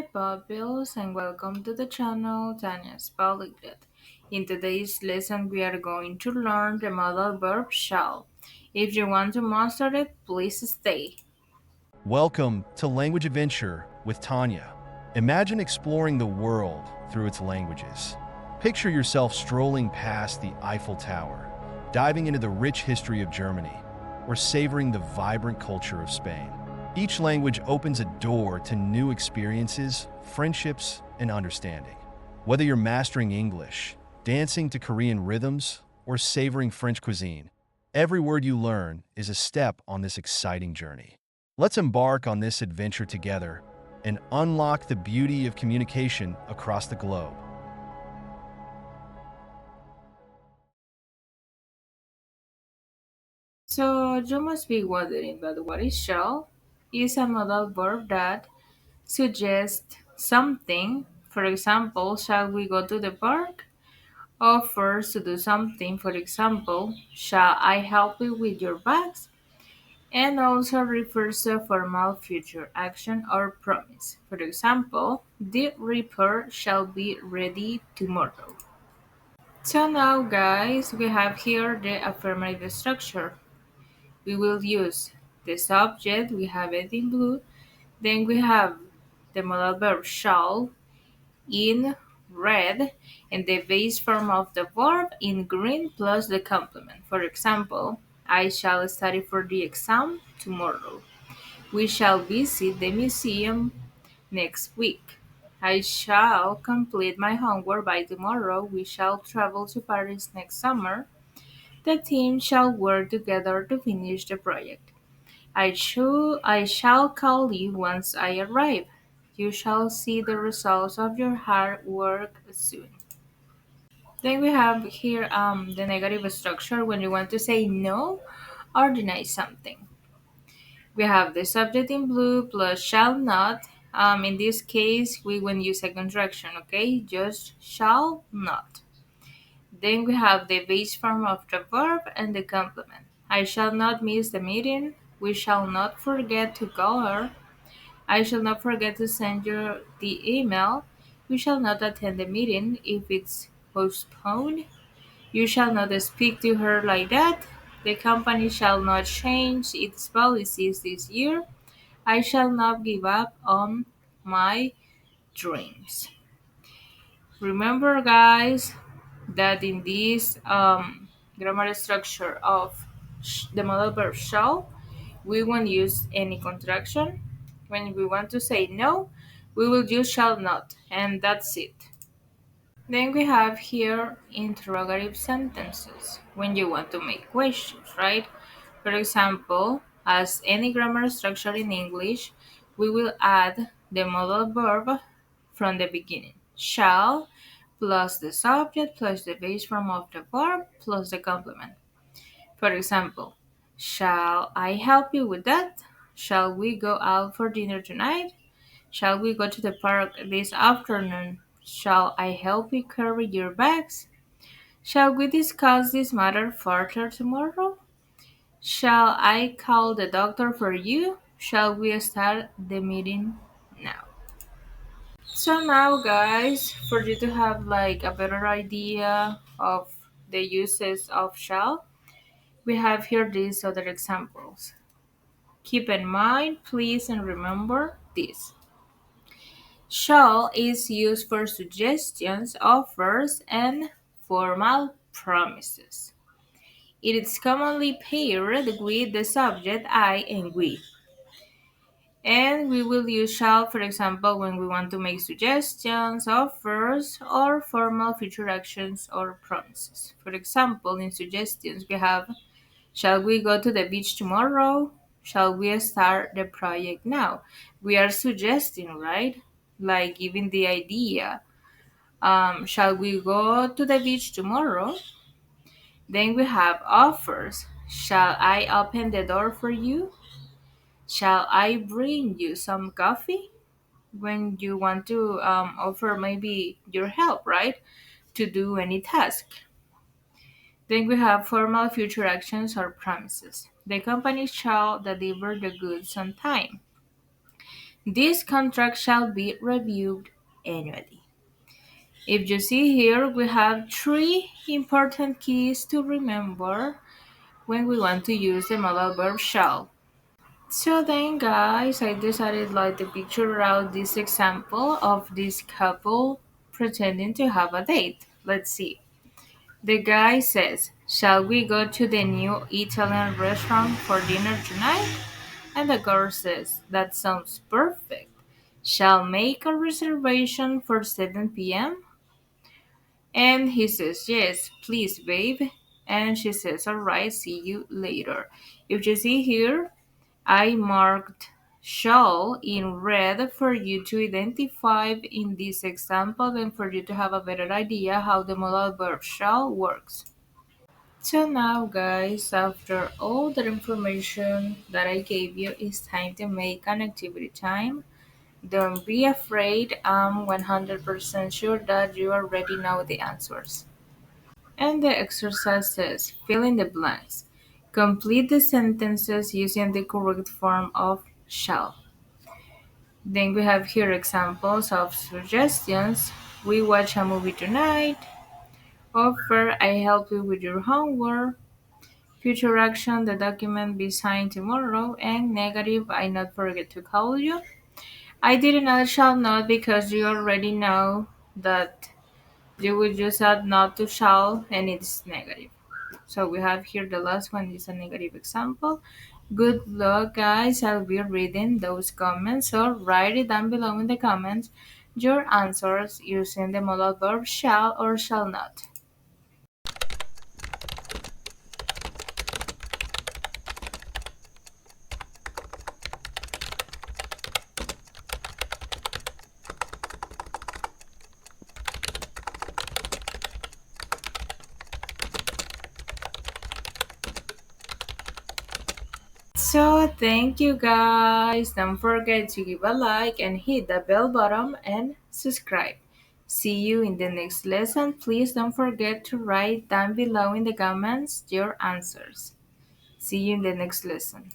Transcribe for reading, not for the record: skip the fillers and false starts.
my pupils, and welcome to the channel Tanya's Polyglot. In today's lesson, we are going to learn the modal verb shall. If you want to master it, please stay. Welcome to Language Adventure with Tanya. Imagine exploring the world through its languages. Picture yourself strolling past the Eiffel Tower, diving into the rich history of Germany, or savoring the vibrant culture of Spain. Each language opens a door to new experiences, friendships, and understanding. Whether you're mastering English, dancing to Korean rhythms, or savoring French cuisine, every word you learn is a step on this exciting journey. Let's embark on this adventure together and unlock the beauty of communication across the globe. So, you must be wondering, but what is shall? Is a modal verb that suggests something. For example, shall we go to the park? Offers to do something. For example, shall I help you with your bags? And also refers to a formal future action or promise. For example, the report shall be ready tomorrow. So now guys, we have here the affirmative structure. We will use the subject, we have it in blue, then we have the modal verb shall in red and the base form of the verb in green plus the complement. For example, I shall study for the exam tomorrow. We shall visit the museum next week. I shall complete my homework by tomorrow. We shall travel to Paris next summer. The team shall work together to finish the project. I shall call you once I arrive. You shall see the results of your hard work soon. Then we have here the negative structure when you want to say no or deny something. We have the subject in blue plus shall not. In this case, we will use a contraction, okay? Just shall not. Then we have the base form of the verb and the complement. I shall not miss the meeting. We shall not forget to call her. I shall not forget to send you the email. We shall not attend the meeting if it's postponed. You shall not speak to her like that. The company shall not change its policies this year. I shall not give up on my dreams. Remember, guys, that in this grammar structure of the modal verb shall, we won't use any contraction. When we want to say no, we will use shall not, and that's it. Then we have here interrogative sentences when you want to make questions, right? For example, as any grammar structure in English, we will add the modal verb from the beginning. Shall plus the subject plus the base form of the verb plus the complement. For example, shall I help you with that? Shall we go out for dinner tonight? Shall we go to the park this afternoon? Shall I help you carry your bags? Shall we discuss this matter further tomorrow? Shall I call the doctor for you? Shall we start the meeting now? So now guys, for you to have like a better idea of the uses of shall, we have here these other examples. Keep in mind, please, and remember this. Shall is used for suggestions, offers, and formal promises. It is commonly paired with the subject I and we. And we will use shall, for example, when we want to make suggestions, offers, or formal future actions or promises. For example, in suggestions, we have shall we go to the beach tomorrow? Shall we start the project now? We are suggesting, right? Like giving the idea. Shall we go to the beach tomorrow? Then we have offers. Shall I open the door for you? Shall I bring you some coffee? When you want to offer maybe your help, right? To do any task. Then we have formal future actions or promises. The company shall deliver the goods on time. This contract shall be reviewed annually. If you see here, we have three important keys to remember when we want to use the modal verb shall. So then guys, I decided like to picture out this example of this couple pretending to have a date. Let's see. The guy says, "Shall we go to the new Italian restaurant for dinner tonight?" And the girl says, "That sounds perfect. Shall make a reservation for 7 p.m.?" And he says, "Yes, please, babe." And she says, "All right, see you later." If you see here, I marked shall in red for you to identify in this example and for you to have a better idea how the modal verb shall works. So now guys, after all the information that I gave you, it's time to make an activity time. Don't be afraid, I'm 100% sure that you already know the answers. And the exercise says, fill in the blanks. Complete the sentences using the correct form of shall. Then we have here examples of suggestions. We watch a movie tonight. Offer, I help you with your homework. Future action, the document be signed tomorrow. And negative, I not forget to call you. I did not shall not because you already know that you will just add not to shall and it's negative. So we have here the last one is a negative example. Good luck, guys. I'll be reading those comments. So write it down below in the comments your answers using the modal verb shall or shall not. So thank you guys. Don't forget to give a like and hit the bell button and subscribe. See you in the next lesson. Please don't forget to write down below in the comments your answers. See you in the next lesson.